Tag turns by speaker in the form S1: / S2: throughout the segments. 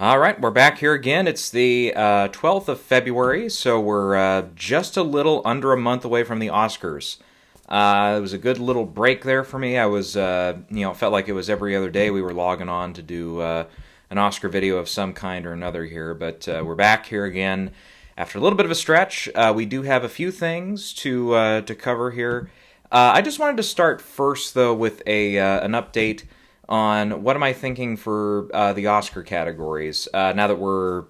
S1: All right, we're back here again. It's the 12th of February, so we're just a little under a month away from the Oscars. It was a good little break there for me. I was, felt like it was every other day we were logging on to do an Oscar video of some kind or another here, but we're back here again after a little bit of a stretch. We do have a few things to cover here. I just wanted to start first, though, with an update on what am I thinking for the Oscar categories now that we're,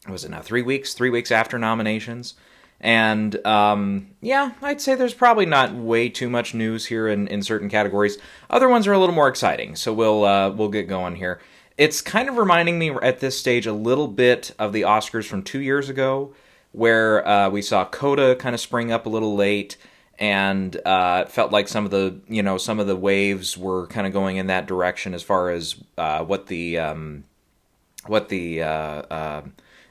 S1: was it now, 3 weeks? 3 weeks after nominations. And I'd say there's probably not way too much news here in certain categories. Other ones are a little more exciting, so we'll get going here. It's kind of reminding me at this stage a little bit of the Oscars from 2 years ago, where we saw Coda kind of spring up a little late, and it felt like some of the waves were kind of going in that direction as far as what the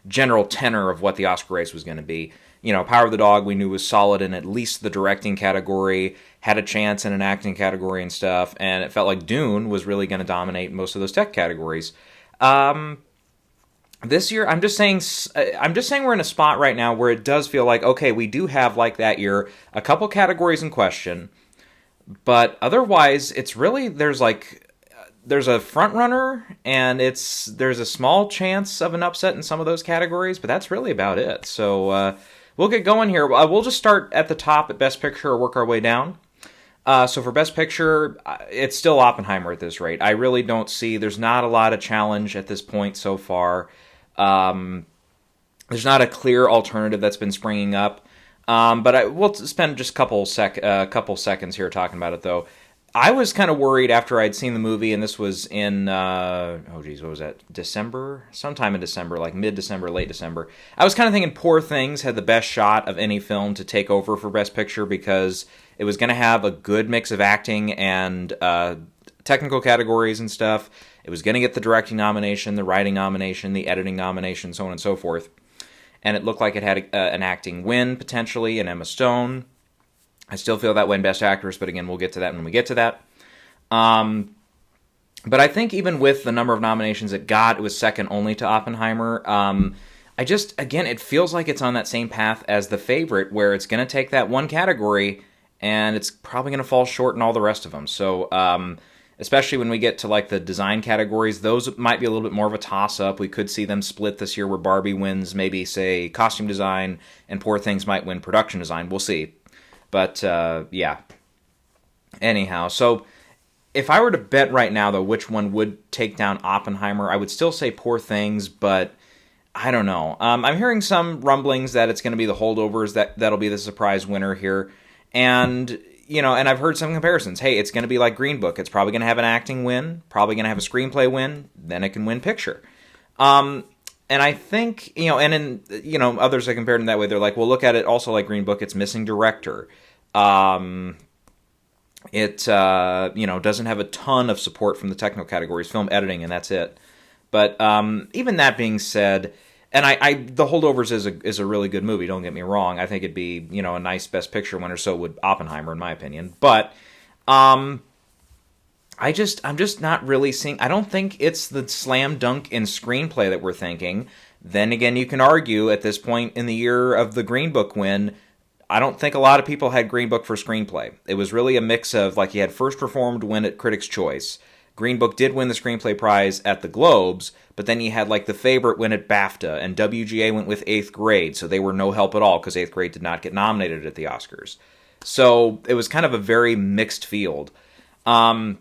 S1: general tenor of what the Oscar race was going to be. Power of the Dog we knew was solid in at least the directing category, had a chance in an acting category and stuff, and it felt like Dune was really going to dominate most of those tech categories. This year, I'm just saying we're in a spot right now where it does feel like, okay, we do have, like that year, a couple categories in question, but otherwise, it's really, there's a front runner, and there's a small chance of an upset in some of those categories, but that's really about it. So we'll get going here. We'll just start at the top at Best Picture, work our way down. So for Best Picture, it's still Oppenheimer at this rate. I really don't see, there's not a lot of challenge at this point so far. There's not a clear alternative that's been springing up. But we'll spend just a couple seconds here talking about it, though. I was kind of worried after I'd seen the movie, and this was in, what was that, December? Sometime in December, like mid-December, late December. I was kind of thinking Poor Things had the best shot of any film to take over for Best Picture because it was going to have a good mix of acting and technical categories and stuff. It was going to get the directing nomination, the writing nomination, the editing nomination, so on and so forth. And it looked like it had an acting win, potentially, in Emma Stone. I still feel that way in Best Actress, but again, we'll get to that when we get to that. But I think even with the number of nominations it got, it was second only to Oppenheimer. It feels like it's on that same path as The Favorite, where it's going to take that one category, and it's probably going to fall short in all the rest of them. So, especially when we get to like the design categories, those might be a little bit more of a toss-up. We could see them split this year where Barbie wins maybe, say, costume design, and Poor Things might win production design. We'll see. But, yeah. Anyhow, so if I were to bet right now, though, which one would take down Oppenheimer, I would still say Poor Things, but I don't know. I'm hearing some rumblings that it's going to be The Holdovers that'll be the surprise winner here. And, and I've heard some comparisons. Hey, it's going to be like Green Book. It's probably going to have an acting win, probably going to have a screenplay win, then it can win picture. And I think, others have compared in that way. They're like, well, look at it also like Green Book. It's missing director. It doesn't have a ton of support from the technical categories, film editing, and that's it. But even that being said, and The Holdovers is a really good movie, don't get me wrong. I think it'd be, a nice Best Picture winner, so would Oppenheimer, in my opinion. But I'm just not really seeing, I don't think it's the slam dunk in screenplay that we're thinking. Then again, you can argue at this point in the year of the Green Book win, I don't think a lot of people had Green Book for screenplay. It was really a mix of, like, you had First Reformed win at Critics' Choice. Green Book did win the screenplay prize at the Globes, but then you had, like, The Favorite win at BAFTA, and WGA went with Eighth Grade, so they were no help at all, because Eighth Grade did not get nominated at the Oscars. So it was kind of a very mixed field. And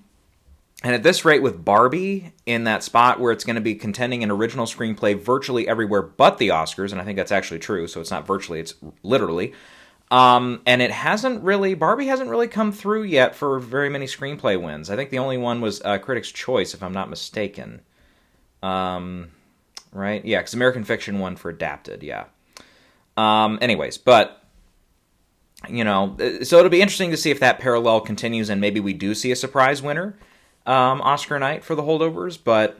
S1: at this rate, with Barbie in that spot where it's going to be contending an original screenplay virtually everywhere but the Oscars, and I think that's actually true, so it's not virtually, it's literally. And Barbie hasn't really come through yet for very many screenplay wins. I think the only one was Critics' Choice, if I'm not mistaken. Right? Yeah, because American Fiction won for adapted, yeah. Anyways, but, so it'll be interesting to see if that parallel continues and maybe we do see a surprise winner. Oscar night for The Holdovers, but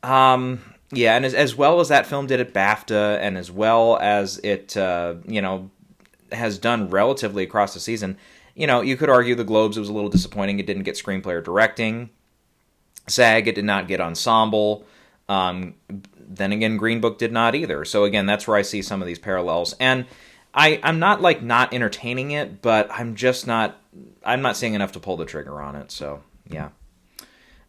S1: yeah, and as well as that film did at BAFTA, and as well as it has done relatively across the season, you could argue the Globes, it was a little disappointing. It didn't get screenplay or directing. SAG, it did not get ensemble. Then again, Green Book did not either. So again, that's where I see some of these parallels. And I'm not like not entertaining it, but I'm not seeing enough to pull the trigger on it. So yeah.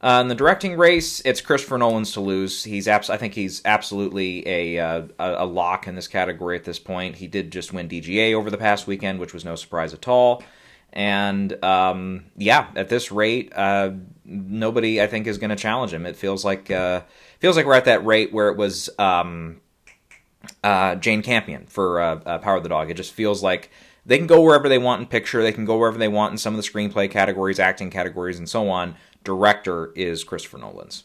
S1: In the directing race, it's Christopher Nolan's to lose. I think he's absolutely a lock in this category at this point. He did just win DGA over the past weekend, which was no surprise at all. And at this rate, nobody I think is going to challenge him. It feels like we're at that rate where it was Jane Campion for Power of the Dog. It just feels like they can go wherever they want in picture. They can go wherever they want in some of the screenplay categories, acting categories, and so on. Director is Christopher Nolan's.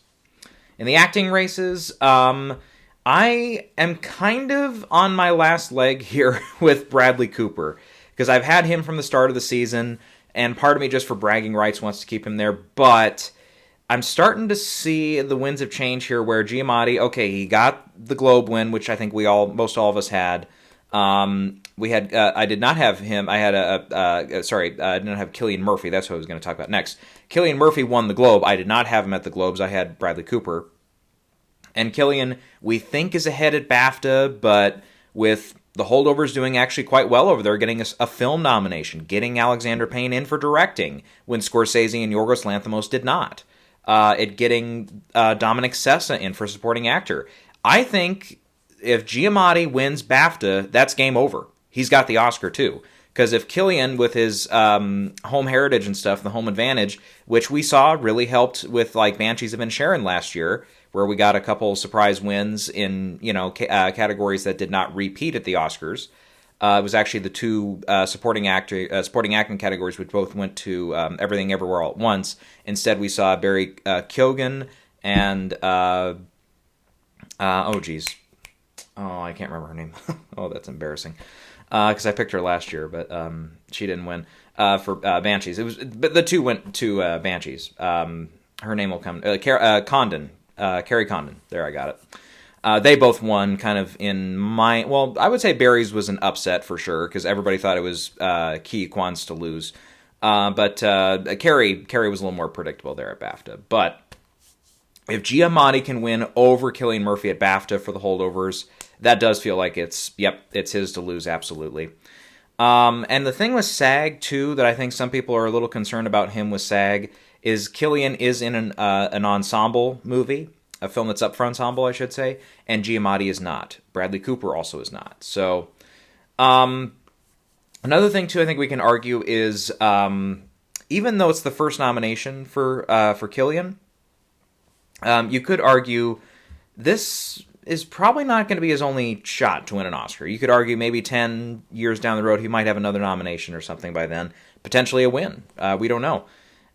S1: In the acting races, I am kind of on my last leg here with Bradley Cooper, because I've had him from the start of the season, and part of me just for bragging rights wants to keep him there, but I'm starting to see the winds of change here where Giamatti, okay, he got the Globe win, which I think most all of us had. I did not have him. I had I did not have Cillian Murphy. That's what I was going to talk about next. Cillian Murphy won the Globe. I did not have him at the Globes. I had Bradley Cooper. And Cillian, we think, is ahead at BAFTA, but with The Holdovers doing actually quite well over there, getting a film nomination, getting Alexander Payne in for directing, when Scorsese and Yorgos Lanthimos did not. Getting Dominic Sessa in for supporting actor. I think if Giamatti wins BAFTA, that's game over. He's got the Oscar too. Because if Cillian, with his home heritage and stuff, the home advantage, which we saw really helped with like Banshees of Inisherin last year, where we got a couple surprise wins in categories that did not repeat at the Oscars. It was actually the two supporting acting categories, which both went to Everything Everywhere All at Once. Instead, we saw Barry Keoghan and I can't remember her name. Oh, that's embarrassing. Because I picked her last year, but she didn't win for Banshees. But the two went to Banshees. Her name will come. Condon. Carrie Condon. There, I got it. They both won kind of in my... Well, I would say Barry's was an upset for sure, because everybody thought it was Ke Kwan's to lose. But Carrie was a little more predictable there at BAFTA. But if Giamatti can win over Cillian Murphy at BAFTA for The Holdovers, that does feel like it's his to lose, absolutely. And the thing with SAG, too, that I think some people are a little concerned about him with SAG, is Cillian is in an ensemble movie, a film that's up for ensemble, I should say, and Giamatti is not. Bradley Cooper also is not. So, another thing, too, I think we can argue is, even though it's the first nomination for Cillian, you could argue this is probably not going to be his only shot to win an Oscar. You could argue maybe 10 years down the road he might have another nomination or something by then, potentially a win. We don't know.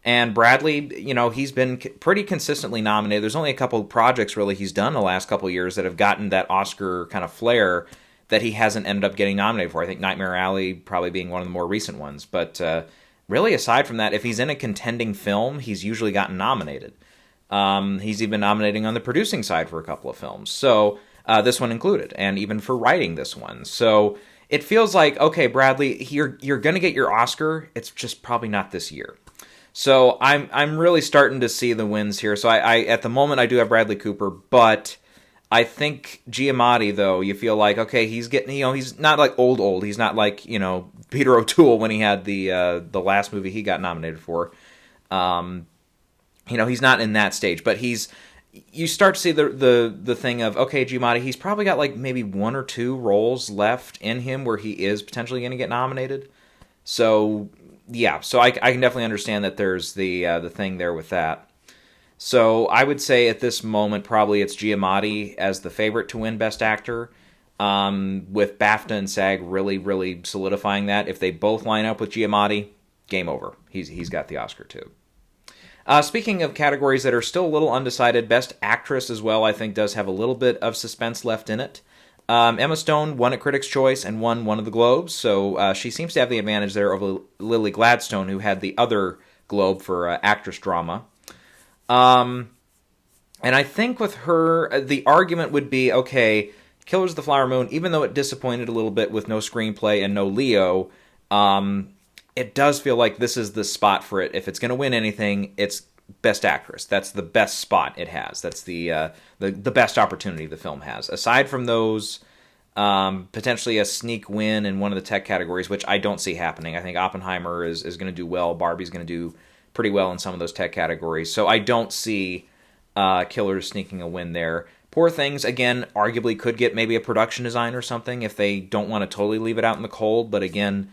S1: And Bradley, he's been pretty consistently nominated. There's only a couple of projects really he's done the last couple of years that have gotten that Oscar kind of flair that he hasn't ended up getting nominated for. I think Nightmare Alley probably being one of the more recent ones. But really, aside from that, if he's in a contending film, he's usually gotten nominated. He's even nominating on the producing side for a couple of films. So this one included, and even for writing this one. So it feels like, okay, Bradley, you're going to get your Oscar. It's just probably not this year. So I'm really starting to see the wins here. So I at the moment I do have Bradley Cooper, but I think Giamatti, though, you feel like, okay, he's getting, he's not like old. He's not like, Peter O'Toole when he had the last movie he got nominated for. He's not in that stage, but you start to see the thing of, okay, Giamatti, he's probably got like maybe one or two roles left in him where he is potentially going to get nominated. So yeah, so I can definitely understand that there's the thing there with that. So I would say at this moment probably it's Giamatti as the favorite to win Best Actor, with BAFTA and SAG really, really solidifying that. If they both line up with Giamatti, game over. He's got the Oscar too. Speaking of categories that are still a little undecided, Best Actress as well, I think, does have a little bit of suspense left in it. Emma Stone won at Critics' Choice and won one of the Globes, so she seems to have the advantage there over Lily Gladstone, who had the other Globe for Actress Drama. And I think with her, the argument would be, okay, Killers of the Flower Moon, even though it disappointed a little bit with no screenplay and no Leo, it does feel like this is the spot for it. If it's going to win anything, it's Best Actress. That's the best spot it has. That's the best opportunity the film has. Aside from those, potentially a sneak win in one of the tech categories, which I don't see happening. I think Oppenheimer is going to do well. Barbie's going to do pretty well in some of those tech categories. So I don't see Killers sneaking a win there. Poor Things, again, arguably could get maybe a production design or something if they don't want to totally leave it out in the cold. But again,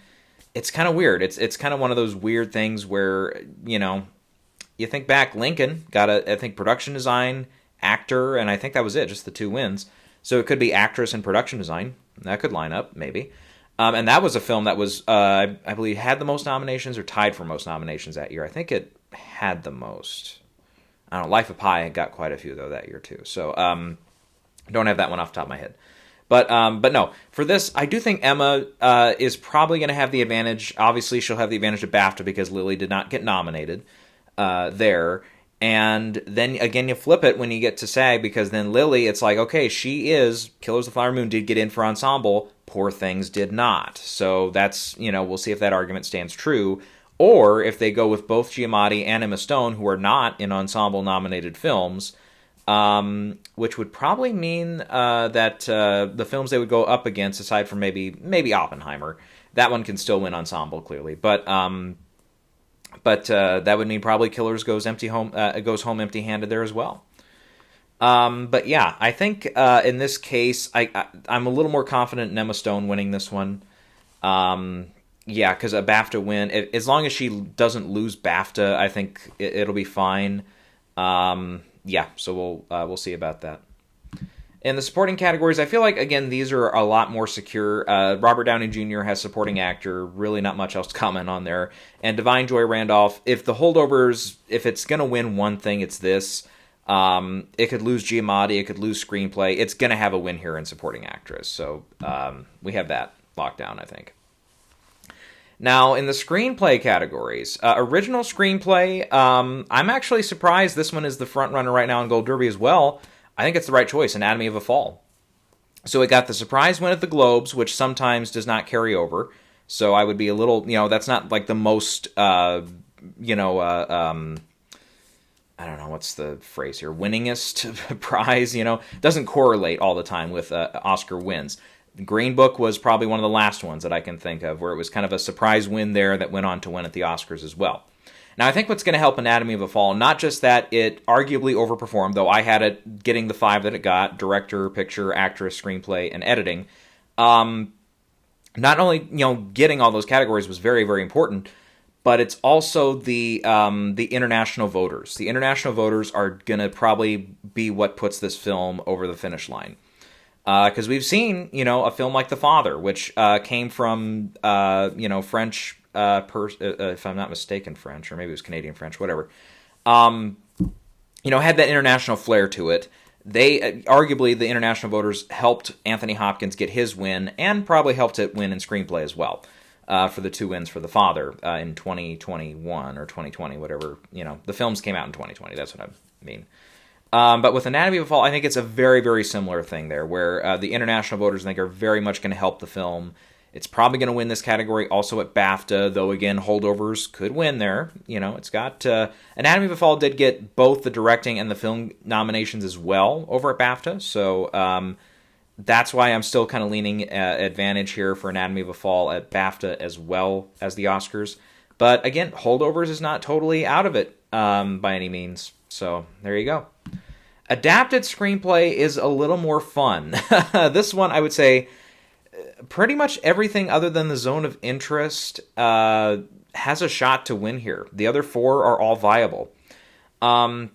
S1: it's kind of weird. It's kind of one of those weird things where, you think back, Lincoln got I think, production design, actor, and I think that was it, just the 2 wins. So it could be actress and production design. That could line up, maybe. And that was a film that was, I believe, had the most nominations or tied for most nominations that year. I think it had the most. I don't know, Life of Pi got quite a few, though, that year, too. So, don't have that one off the top of my head. But no, for this, I do think Emma is probably going to have the advantage. Obviously, she'll have the advantage of BAFTA because Lily did not get nominated there. And then, again, you flip it when you get to SAG because then Lily, it's like, okay, she is, Killers of the Flower Moon did get in for ensemble, Poor Things did not. So that's, we'll see if that argument stands true. Or if they go with both Giamatti and Emma Stone, who are not in ensemble-nominated films, which would probably mean that the films they would go up against, aside from maybe Oppenheimer, that one can still win ensemble, clearly. But that would mean probably Killers goes home empty-handed there as well. But yeah, I think in this case, I'm a little more confident in Emma Stone winning this one. Yeah, because a BAFTA win, as long as she doesn't lose BAFTA, I think it'll be fine. Yeah, so we'll see about that. In the supporting categories, I feel like, again, these are a lot more secure. Robert Downey Jr. has supporting actor, really not much else to comment on there. And Divine Joy Randolph, if the holdovers, if it's going to win one thing, it's this. It could lose Giamatti, it could lose screenplay. It's going to have a win here in supporting actress. So we have that locked down, I think. Now, in the screenplay categories, original screenplay, I'm actually surprised this one is the front runner right now in Gold Derby as well. I think it's the right choice, Anatomy of a Fall. So it got the surprise win at the Globes, which sometimes does not carry over. So I would be a little, that's not like the most, I don't know, what's the phrase here, winningest prize, doesn't correlate all the time with Oscar wins. Green Book was probably one of the last ones that I can think of where it was kind of a surprise win there that went on to win at the Oscars as well. Now, I think what's going to help Anatomy of a Fall, not just that it arguably overperformed, though I had it getting the 5 that it got, director, picture, actress, screenplay, and editing. Not only, getting all those categories was very, very important, but it's also the international voters. The international voters are going to probably be what puts this film over the finish line. Because we've seen, a film like The Father, which came from, French, if I'm not mistaken, French, or maybe it was Canadian French, whatever. Had that international flair to it. They, arguably, the international voters helped Anthony Hopkins get his win, and probably helped it win in screenplay as well, for the 2 wins for The Father in 2021 or 2020, whatever. The films came out in 2020, that's what I mean. But with Anatomy of a Fall, I think it's a very, very similar thing there, where the international voters, I think, are very much going to help the film. It's probably going to win this category also at BAFTA, though, again, holdovers could win there. It's got... Anatomy of a Fall did get both the directing and the film nominations as well over at BAFTA, so that's why I'm still kind of leaning advantage here for Anatomy of a Fall at BAFTA as well as the Oscars. But, again, holdovers is not totally out of it by any means, so there you go. Adapted screenplay is a little more fun. This one, I would say, pretty much everything other than The Zone of Interest has a shot to win here. The other 4 are all viable. So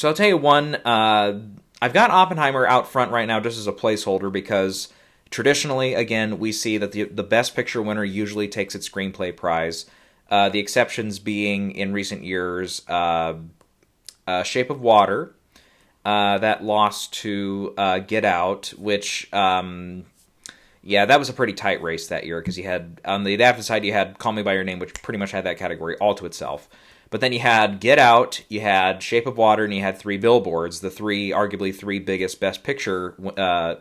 S1: I'll tell you one. I've got Oppenheimer out front right now just as a placeholder because traditionally, again, we see that the Best Picture winner usually takes its screenplay prize. The exceptions being, in recent years, Shape of Water, that lost to Get Out, which, that was a pretty tight race that year, because you had, on the adapted side, you had Call Me By Your Name, which pretty much had that category all to itself. But then you had Get Out, you had Shape of Water, and you had Three Billboards, the arguably three biggest Best Picture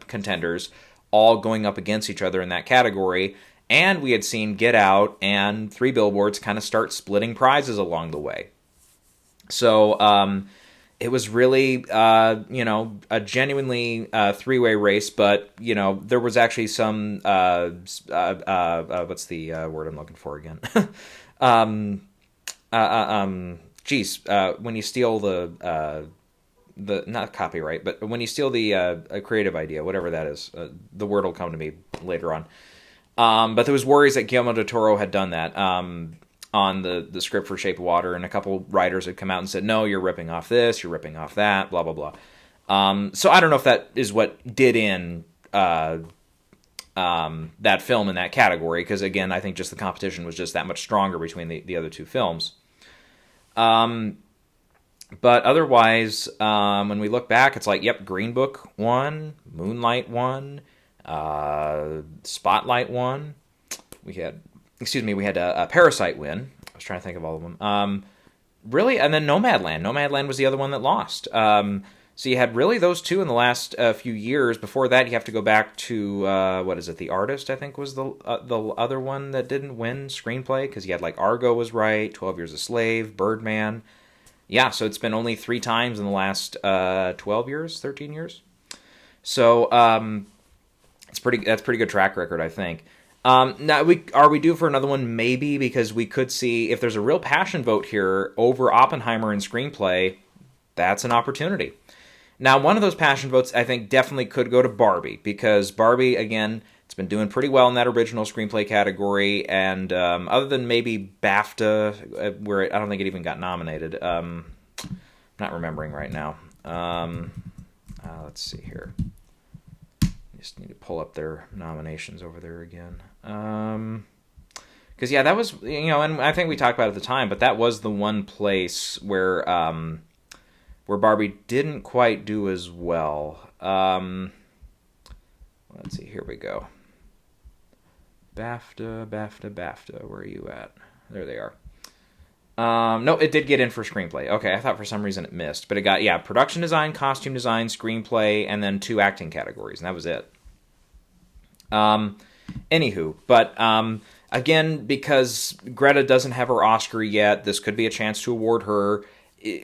S1: contenders, all going up against each other in that category. And we had seen Get Out and Three Billboards kind of start splitting prizes along the way. So it was really, a genuinely three-way race, but, there was actually some, what's the word I'm looking for again? um, when you steal the not copyright, but when you steal the a creative idea, whatever that is, the word will come to me later on. But there was worries that Guillermo del Toro had done that on the script for Shape of Water, and a couple writers had come out and said, no, you're ripping off this, you're ripping off that, blah, blah, blah. So I don't know if that is what did in that film in that category, because, again, I think just the competition was just that much stronger between the other two films. But otherwise, when we look back, it's like, yep, Green Book won, Moonlight won, Spotlight won. We had a Parasite win. I was trying to think of all of them. Really, and then Nomadland. Nomadland was the other one that lost. So you had really those two in the last few years. Before that, you have to go back to, The Artist, I think, was the other one that didn't win screenplay, because you had, like, Argo was right, 12 Years a Slave, Birdman. Yeah, so it's been only 3 times in the last 12 years, 13 years. So that's pretty good track record, I think. Now, are we due for another one? Maybe, because we could see, if there's a real passion vote here over Oppenheimer in screenplay, that's an opportunity. Now, one of those passion votes, I think, definitely could go to Barbie, because Barbie, again, it's been doing pretty well in that original screenplay category, and other than maybe BAFTA, where I don't think it even got nominated. I'm not remembering right now. Let's see here. Just need to pull up their nominations over there again. Because, yeah, that was, and I think we talked about it at the time, but that was the one place where Barbie didn't quite do as well. Let's see, here we go. BAFTA, where are you at? There they are. No, it did get in for screenplay. Okay, I thought for some reason it missed. But it got, production design, costume design, screenplay, and then 2 acting categories, and that was it. Anywho, but again, because Greta doesn't have her Oscar yet, this could be a chance to award her.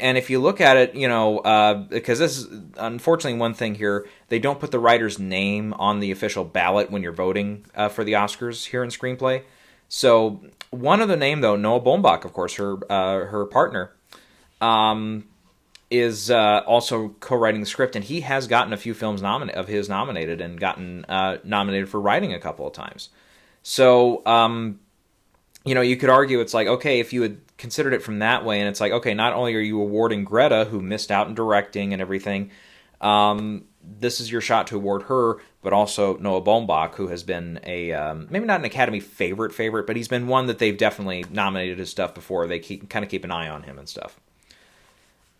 S1: And if you look at it, because this is unfortunately one thing here, they don't put the writer's name on the official ballot when you're voting for the Oscars here in screenplay. So one other name, though, Noah Baumbach, of course, her partner, is also co-writing the script, and he has gotten a few films of his nominated, and gotten nominated for writing a couple of times. So, you could argue it's like, okay, if you had considered it from that way, and it's like, okay, not only are you awarding Greta, who missed out in directing and everything, this is your shot to award her, but also Noah Baumbach, who has been a, maybe not an Academy favorite, but he's been one that they've definitely nominated his stuff before. They keep an eye on him and stuff.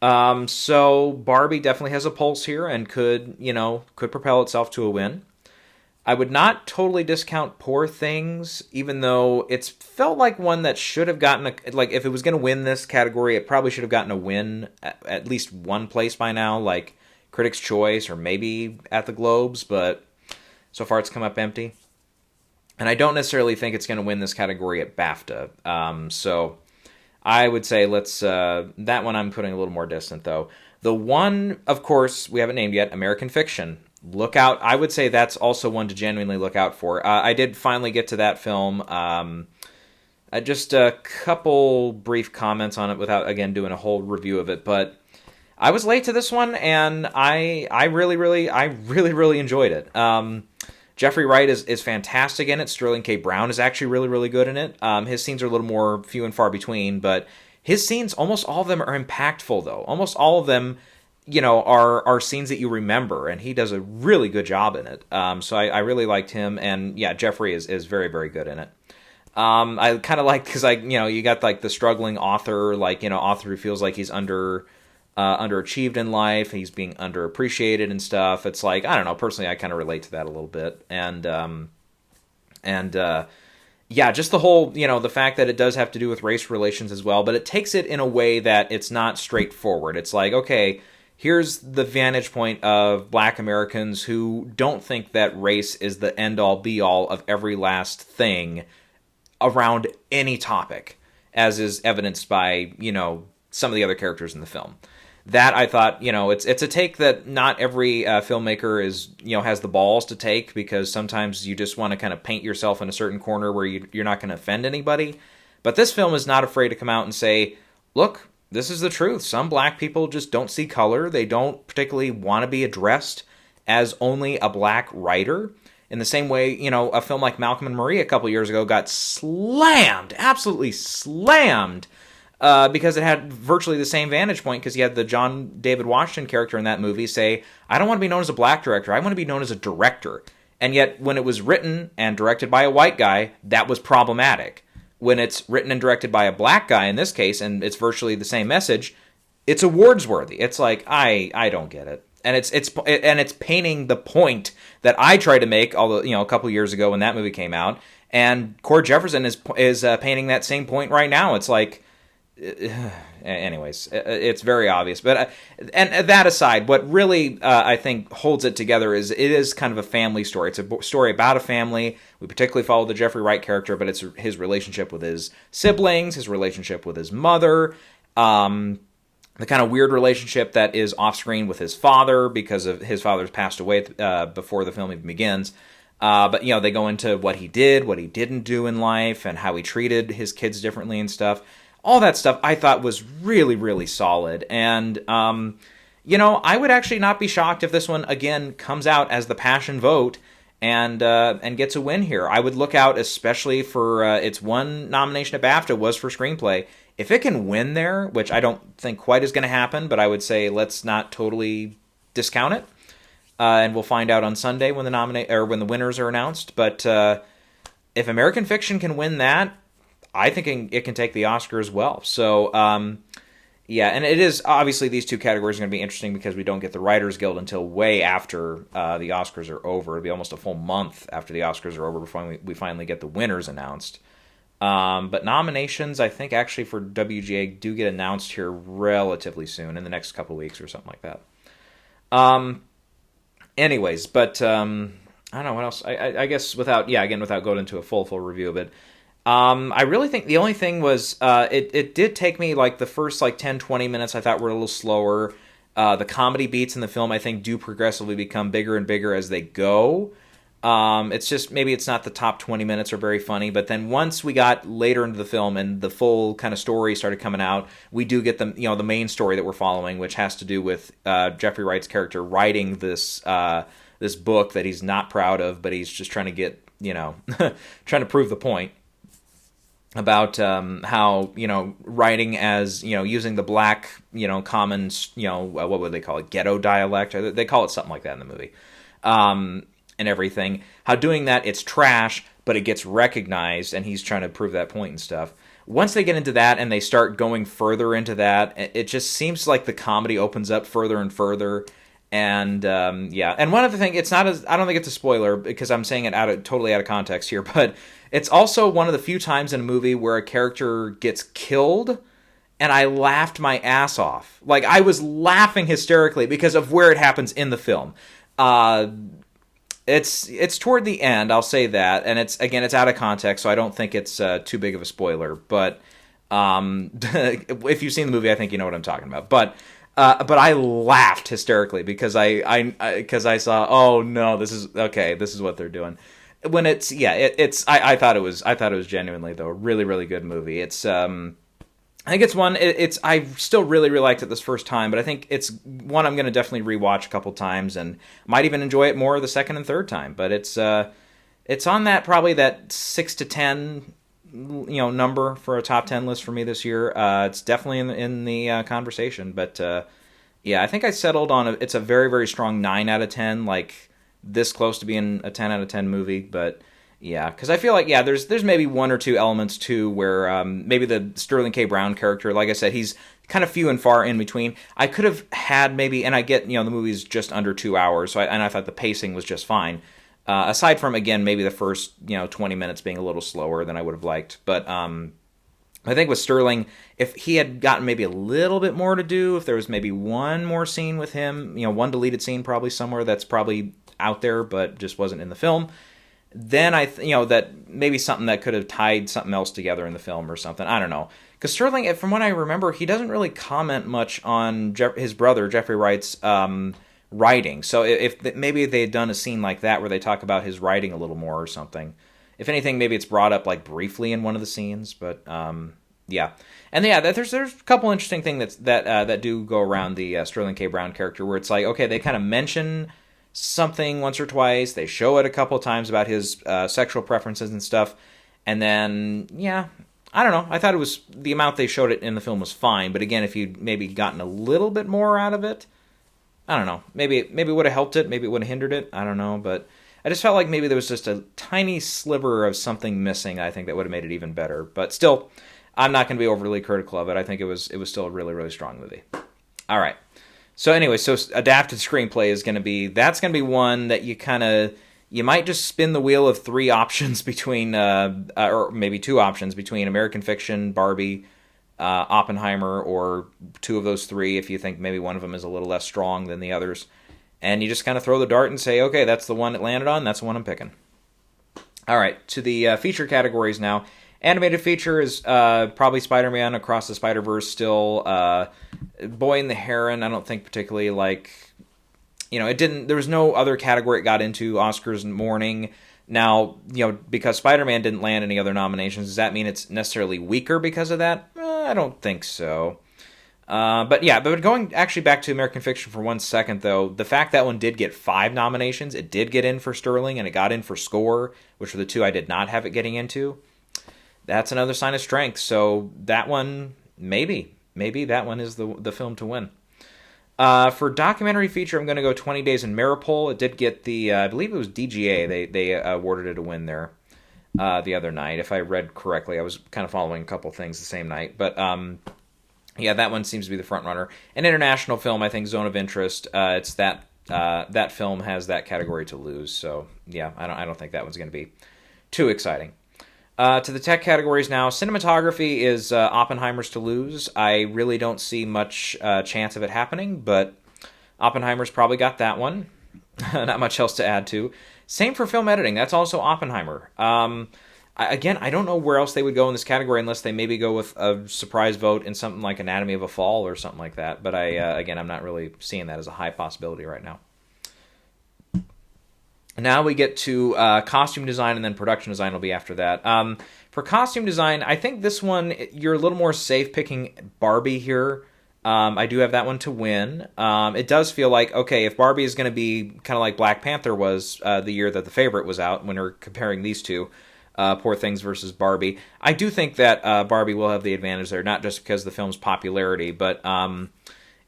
S1: So Barbie definitely has a pulse here, and could propel itself to a win. I would not totally discount Poor Things, even though it's felt like one that should have gotten if it was going to win this category, it probably should have gotten a win at least one place by now, like Critics' Choice or maybe at the Globes, but so far it's come up empty. And I don't necessarily think it's going to win this category at BAFTA. So I would say that one I'm putting a little more distant, though. The one, of course, we haven't named yet, American Fiction. Look out. I would say that's also one to genuinely look out for. I did finally get to that film. Just a couple brief comments on it without, again, doing a whole review of it. But I was late to this one, and I really enjoyed it. Jeffrey Wright is fantastic in it. Sterling K. Brown is actually really, really good in it. His scenes are a little more few and far between, but his scenes, almost all of them are impactful, though. Almost all of them, are scenes that you remember, and he does a really good job in it. So I really liked him, and yeah, Jeffrey is very, very good in it. I kind of like, because you got like the struggling author, author who feels like he's underachieved in life, he's being underappreciated and stuff. It's like, I don't know, personally I kind of relate to that a little bit. And yeah, just the whole, the fact that it does have to do with race relations as well, but it takes it in a way that it's not straightforward. It's like, okay, here's the vantage point of Black Americans who don't think that race is the end-all be-all of every last thing around any topic, as is evidenced by, some of the other characters in the film. That I thought, it's a take that not every filmmaker is, has the balls to take, because sometimes you just want to kind of paint yourself in a certain corner where you're not going to offend anybody. But this film is not afraid to come out and say, look, this is the truth. Some black people just don't see color. They don't particularly want to be addressed as only a black writer. In the same way, a film like Malcolm and Marie a couple years ago got slammed, absolutely slammed, because it had virtually the same vantage point, because you had the John David Washington character in that movie say, I don't want to be known as a black director, I want to be known as a director. And yet, when it was written and directed by a white guy, that was problematic. When it's written and directed by a black guy, in this case, and it's virtually the same message, it's awards worthy. It's like, I don't get it. And it's painting the point that I tried to make, although, a couple years ago when that movie came out, and Cord Jefferson is painting that same point right now. It's like, anyways, it's very obvious. But and that aside, what really I think holds it together is it is kind of a family story. It's a story about a family. We particularly follow the Jeffrey Wright character, but it's his relationship with his siblings, his relationship with his mother, the kind of weird relationship that is off-screen with his father, because of his father's passed away before the film even begins. But, they go into what he did, what he didn't do in life, and how he treated his kids differently and stuff. All that stuff I thought was really, really solid. And, I would actually not be shocked if this one, again, comes out as the passion vote and gets a win here. I would look out especially for its one nomination at BAFTA was for screenplay. If it can win there, which I don't think quite is going to happen, but I would say let's not totally discount it. And we'll find out on Sunday when when the winners are announced. But if American Fiction can win that, I think it can take the Oscar as well. So, yeah, and it is obviously these two categories are going to be interesting because we don't get the Writers Guild until way after the Oscars are over. It'll be almost a full month after the Oscars are over before we finally get the winners announced. But nominations, I think, actually for WGA do get announced here relatively soon, in the next couple of weeks or something like that. Anyways, but I don't know what else. I guess without going into a full review of it, I really think the only thing was it did take me like the first 10-20 minutes I thought were a little slower. The comedy beats in the film I think do progressively become bigger and bigger as they go. It's just maybe it's not the top 20 minutes are very funny, but then once we got later into the film and the full kind of story started coming out, we do get the main story that we're following, which has to do with Jeffrey Wright's character writing this book that he's not proud of, but he's just trying to get trying to prove the point about how writing as using the black common what would they call it, ghetto dialect, or they call it something like that in the movie. And everything, how doing that, it's trash, but it gets recognized, and he's trying to prove that point and stuff. Once they get into that and they start going further into that, it just seems like the comedy opens up further and further. And and one other thing, it's not as, I don't think it's a spoiler because I'm saying it totally out of context here, but it's also one of the few times in a movie where a character gets killed, and I laughed my ass off. Like, I was laughing hysterically because of where it happens in the film. It's toward the end, I'll say that, and it's out of context, so I don't think it's too big of a spoiler. But if you've seen the movie, I think you know what I'm talking about. But I laughed hysterically because I saw, oh no, this is what they're doing. When I thought it was genuinely though a really, really good movie. It's I think it's one. I still really, really liked it this first time, but I think it's one I'm going to definitely rewatch a couple times and might even enjoy it more the second and third time. But it's on that probably that 6 to 10 number for a top 10 list for me this year. It's definitely in the conversation, but I think I settled on it's a very, very strong 9 out of 10, like this close to being a 10 out of 10 movie, but. Yeah, because I feel like, there's maybe one or two elements, too, where maybe the Sterling K. Brown character, like I said, he's kind of few and far in between. I could have had maybe, and I get, the movie's just under 2 hours, so I thought the pacing was just fine. Aside from, again, maybe the first, 20 minutes being a little slower than I would have liked. But I think with Sterling, if he had gotten maybe a little bit more to do, if there was maybe one more scene with him, one deleted scene probably somewhere that's probably out there but just wasn't in the film, then that maybe something that could have tied something else together in the film or something. I don't know. Because Sterling, from what I remember, he doesn't really comment much on his brother Jeffrey Wright's writing. So if maybe they had done a scene like that where they talk about his writing a little more or something. If anything, maybe it's brought up like briefly in one of the scenes, but yeah. And yeah, there's a couple interesting things that do go around the Sterling K. Brown character, where it's like, okay, they kind of mention something once or twice, they show it a couple times about his sexual preferences and stuff, and then yeah, I don't know. I thought it was the amount they showed it in the film was fine, but again, if you'd maybe gotten a little bit more out of it, I don't know. Maybe it would have helped it. Maybe it would have hindered it. I don't know, but I just felt like maybe there was just a tiny sliver of something missing. I think that would have made it even better. But still, I'm not going to be overly critical of it. I think it was still a really, really strong movie. All right. So anyway, so adapted screenplay is going to be one that you might just spin the wheel of three options between, or maybe two options between American Fiction, Barbie, Oppenheimer, or two of those three if you think maybe one of them is a little less strong than the others. And you just kind of throw the dart and say, okay, that's the one it landed on, that's the one I'm picking. All right, to the feature categories now. Animated feature is probably Spider-Man Across the Spider-Verse still. Boy and the Heron, I don't think particularly like... there was no other category it got into, Oscars morning. Now, because Spider-Man didn't land any other nominations, does that mean it's necessarily weaker because of that? I don't think so. But going actually back to American Fiction for 1 second, though, the fact that one did get 5 nominations, it did get in for Sterling, and it got in for Score, which were the two I did not have it getting into, that's another sign of strength. So that one, maybe that one is the film to win. For documentary feature, I'm going to go 20 Days in Maripol. It did get the, I believe it was DGA. They awarded it a win there the other night. If I read correctly, I was kind of following a couple things the same night. But yeah, that one seems to be the front runner. An international film, I think, Zone of Interest. It's that film has that category to lose. So yeah, I don't think that one's going to be too exciting. To the tech categories now, cinematography is Oppenheimer's to lose. I really don't see much chance of it happening, but Oppenheimer's probably got that one. Not much else to add to. Same for film editing. That's also Oppenheimer. I don't know where else they would go in this category unless they maybe go with a surprise vote in something like Anatomy of a Fall or something like that. But I'm not really seeing that as a high possibility right now. Now we get to costume design, and then production design will be after that. For costume design, I think this one, you're a little more safe picking Barbie here. I do have that one to win. It does feel like, okay, if Barbie is going to be kind of like Black Panther was the year that The Favorite was out, when we're comparing these two, Poor Things versus Barbie, I do think that Barbie will have the advantage there, not just because of the film's popularity, but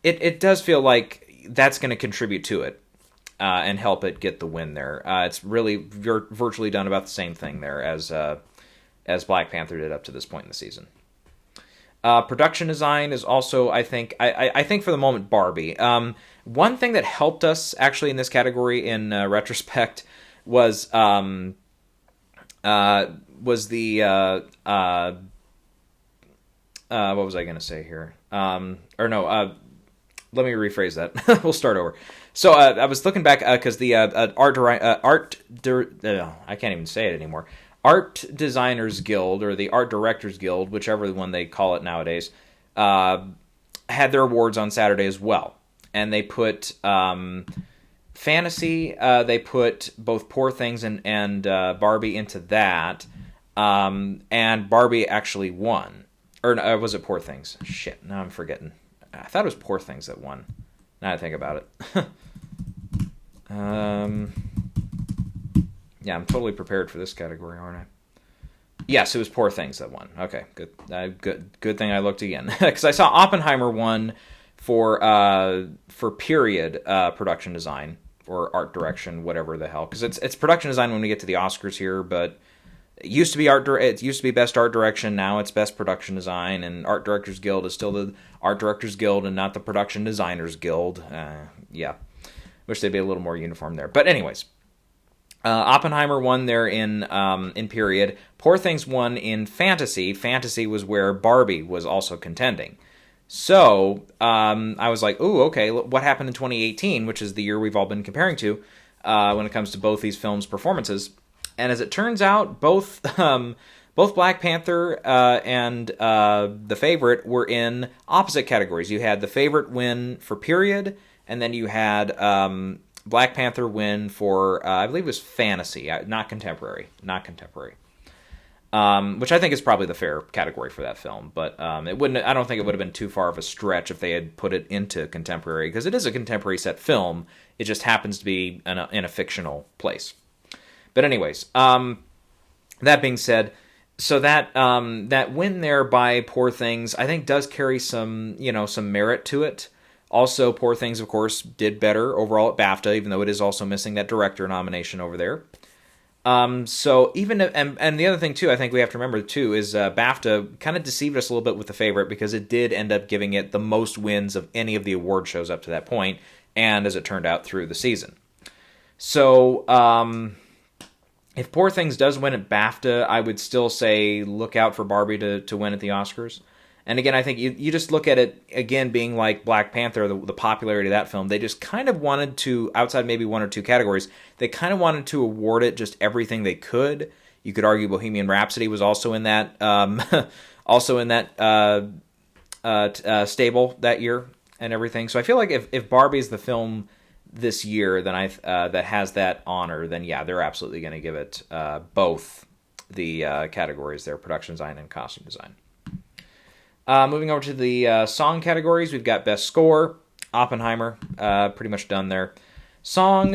S1: it does feel like that's going to contribute to it. And help it get the win there. It's really virtually done about the same thing there as Black Panther did up to this point in the season. Production design is also, I think for the moment, Barbie. One thing that helped us actually in this category in retrospect was the what was I going to say here? Let me rephrase that. We'll start over. So I was looking back because the I can't even say it anymore. Art Designers Guild, or the Art Directors Guild, whichever one they call it nowadays, had their awards on Saturday as well. And they put fantasy, they put both Poor Things and Barbie into that. And Barbie actually won. Or was it Poor Things? Shit, now I'm forgetting. I thought it was Poor Things that won. Now I think about it. Yeah, I'm totally prepared for this category, aren't I? Yes, it was Poor Things that won. Okay, good. Good thing I looked again, because I saw Oppenheimer won for period production design or art direction, whatever the hell. Because it's production design when we get to the Oscars here, but it used to be it used to be best art direction. Now it's best production design, and Art Directors Guild is still the Art Directors Guild and not the Production Designers Guild. Yeah, wish they'd be a little more uniform there. But anyways, Oppenheimer won there in period. Poor Things won in fantasy. Fantasy was where Barbie was also contending. So I was like, ooh, okay, what happened in 2018, which is the year we've all been comparing to when it comes to both these films' performances. And as it turns out, both both Black Panther and The Favorite were in opposite categories. You had The Favorite win for period, and then you had Black Panther win for I believe it was fantasy, not contemporary, which I think is probably the fair category for that film. But it wouldn't. I don't think it would have been too far of a stretch if they had put it into contemporary, because it is a contemporary set film. It just happens to be in a fictional place. But anyways, that being said, so that that win there by Poor Things, I think, does carry some some merit to it. Also, Poor Things, of course, did better overall at BAFTA, even though it is also missing that director nomination over there. So even and the other thing too, I think we have to remember too, is BAFTA kind of deceived us a little bit with The Favorite, because it did end up giving it the most wins of any of the award shows up to that point, and as it turned out through the season. So if Poor Things does win at BAFTA, I would still say look out for Barbie to win at the Oscars. And again, I think you just look at it, again, being like Black Panther, the popularity of that film, they just kind of wanted to, outside maybe one or two categories, they kind of wanted to award it just everything they could. You could argue Bohemian Rhapsody was also in that stable that year and everything. So I feel like if Barbie's the film this year then that has that honor, then yeah, they're absolutely going to give it both the categories there, production design and costume design. Moving over to the song categories, we've got Best Score, Oppenheimer, pretty much done there. Song,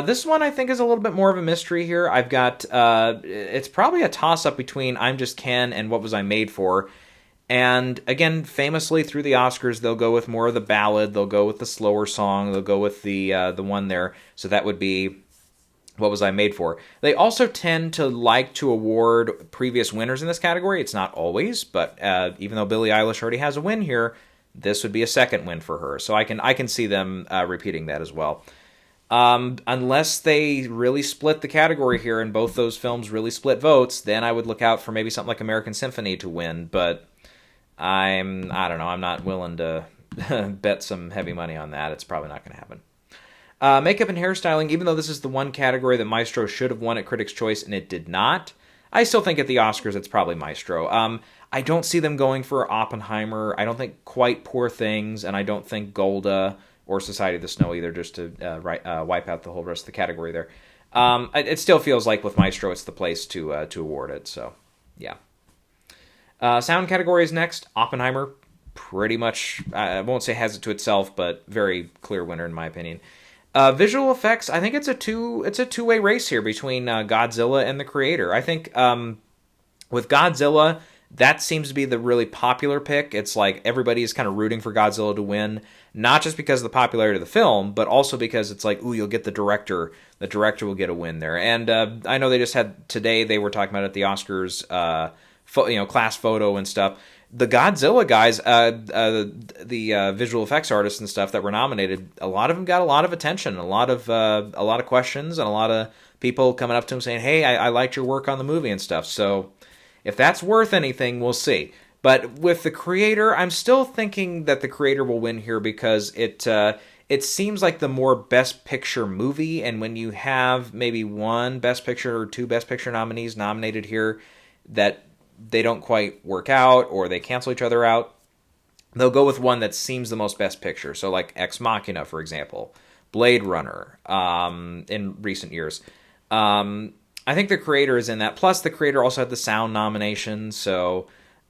S1: this one I think is a little bit more of a mystery here. I've got, it's probably a toss-up between I'm Just Ken and What Was I Made For? And again, famously through the Oscars, they'll go with more of the ballad, they'll go with the slower song, they'll go with the one there, so that would be What Was I Made For? They also tend to like to award previous winners in this category. It's not always, but even though Billie Eilish already has a win here, this would be a second win for her. So I can see them repeating that as well. Unless they really split the category here and both those films really split votes, then I would look out for maybe something like American Symphony to win. But I don't know. I'm not willing to bet some heavy money on that. It's probably not going to happen. Makeup and hairstyling, even though this is the one category that Maestro should have won at Critics' Choice and it did not, I still think at the Oscars it's probably Maestro. I don't see them going for Oppenheimer. I don't think quite Poor Things, and I don't think Golda or Society of the Snow either, just to wipe out the whole rest of the category there. It still feels like with Maestro it's the place to award it, so yeah. Sound category is next. Oppenheimer, pretty much, I won't say has it to itself, but very clear winner in my opinion. Visual effects, I think it's a two-way race here between Godzilla and the creator. I think with Godzilla, that seems to be the really popular pick. It's like everybody's kind of rooting for Godzilla to win, not just because of the popularity of the film, but also because it's like, ooh, you'll get the director. The director will get a win there. And I know they just had, today they were talking about at the Oscars, class photo and stuff. The Godzilla guys, the visual effects artists and stuff that were nominated, a lot of them got a lot of attention, a lot of questions, and a lot of people coming up to them saying, "Hey, I liked your work on the movie and stuff." So, if that's worth anything, we'll see. But with the creator, I'm still thinking that the creator will win here because it seems like the more Best Picture movie, and when you have maybe one Best Picture or two Best Picture nominees nominated here, that they don't quite work out or they cancel each other out, they'll go with one that seems the most Best Picture. So like Ex Machina, for example, Blade Runner in recent years. I think the creator is in that. Plus, the creator also had the sound nomination, so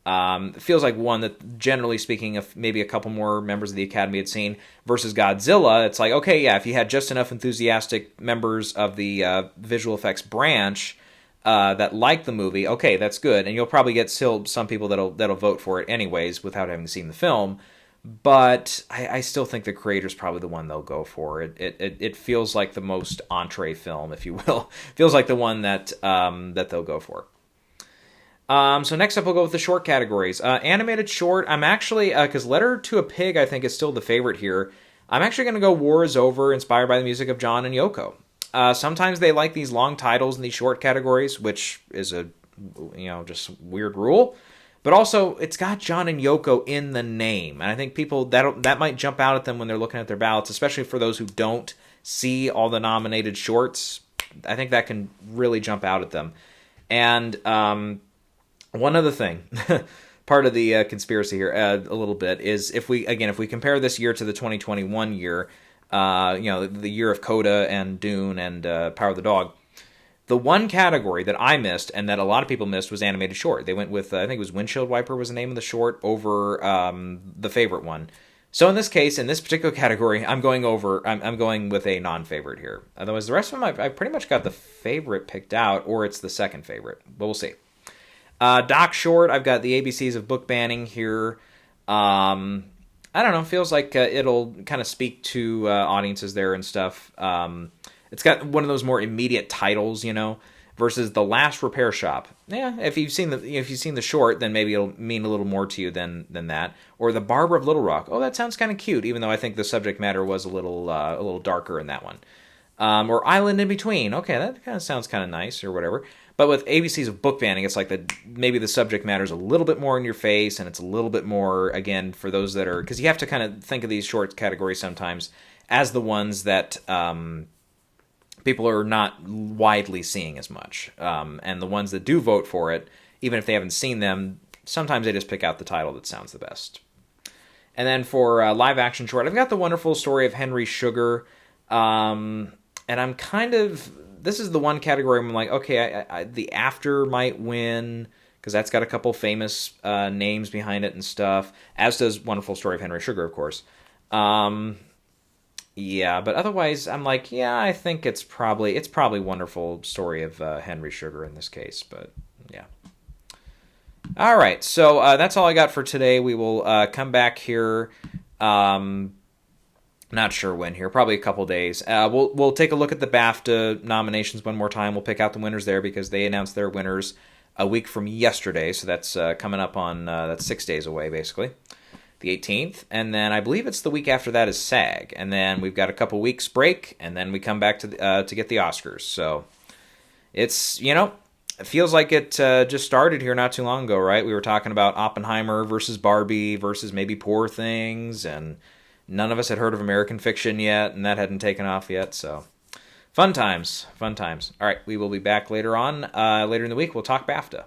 S1: it feels like one that, generally speaking, if maybe a couple more members of the Academy had seen, versus Godzilla, it's like, okay, yeah, if you had just enough enthusiastic members of the visual effects branch that like the movie, okay, that's good, and you'll probably get still some people that'll vote for it anyways without having seen the film. But I still think the creator's probably the one they'll go for. It feels like the most entree film, if you will. Feels like the one that they'll go for. So next up, we'll go with the short categories. Animated short, I'm actually, because Letter to a Pig, I think, is still the favorite here. I'm actually going to go War is Over, inspired by the music of John and Yoko. Sometimes they like these long titles in these short categories, which is a just weird rule. But also, it's got John and Yoko in the name, and I think people that might jump out at them when they're looking at their ballots, especially for those who don't see all the nominated shorts. I think that can really jump out at them. And One other thing, part of the conspiracy here, a little bit, is if we compare this year to the 2021 year, the year of Coda and Dune and Power of the Dog. The one category that I missed and that a lot of people missed was animated short. They went with, I think it was Windshield Wiper was the name of the short, over the favorite one. So in this case, in this particular category, I'm going with a non-favorite here. Otherwise, the rest of them, I've pretty much got the favorite picked out, or it's the second favorite. But we'll see. Doc Short, I've got the ABCs of book banning here. I don't know, feels like it'll kind of speak to audiences there and stuff. It's got one of those more immediate titles, versus The Last Repair Shop. Yeah, if you've seen the short, then maybe it'll mean a little more to you than that. Or The Barber of Little Rock. Oh, that sounds kind of cute, even though I think the subject matter was a little darker in that one. Or Island in Between. Okay, that kind of sounds kind of nice, or whatever. But with ABCs of book banning, it's like maybe the subject matter is a little bit more in your face, and it's a little bit more, again, for those that are... Because you have to kind of think of these short categories sometimes as the ones that people are not widely seeing as much. And the ones that do vote for it, even if they haven't seen them, sometimes they just pick out the title that sounds the best. And then for live action short, I've got The Wonderful Story of Henry Sugar. And I'm kind of... This is the one category I'm like, okay, The After might win, because that's got a couple famous names behind it and stuff, as does Wonderful Story of Henry Sugar, of course. Yeah, but otherwise, I'm like, yeah, I think it's probably Wonderful Story of Henry Sugar in this case, but yeah. All right, so that's all I got for today. We will come back here. Not sure when here, probably a couple days. We'll take a look at the BAFTA nominations one more time. We'll pick out the winners there because they announced their winners a week from yesterday, so that's coming up on that's 6 days away basically, the 18th, and then I believe it's the week after that is SAG, and then we've got a couple weeks break, and then we come back to get the Oscars. So it's it feels like it just started here not too long ago, right? We were talking about Oppenheimer versus Barbie versus maybe Poor Things, and none of us had heard of American Fiction yet, and that hadn't taken off yet, so fun times. All right, we will be back later in the week. We'll talk BAFTA.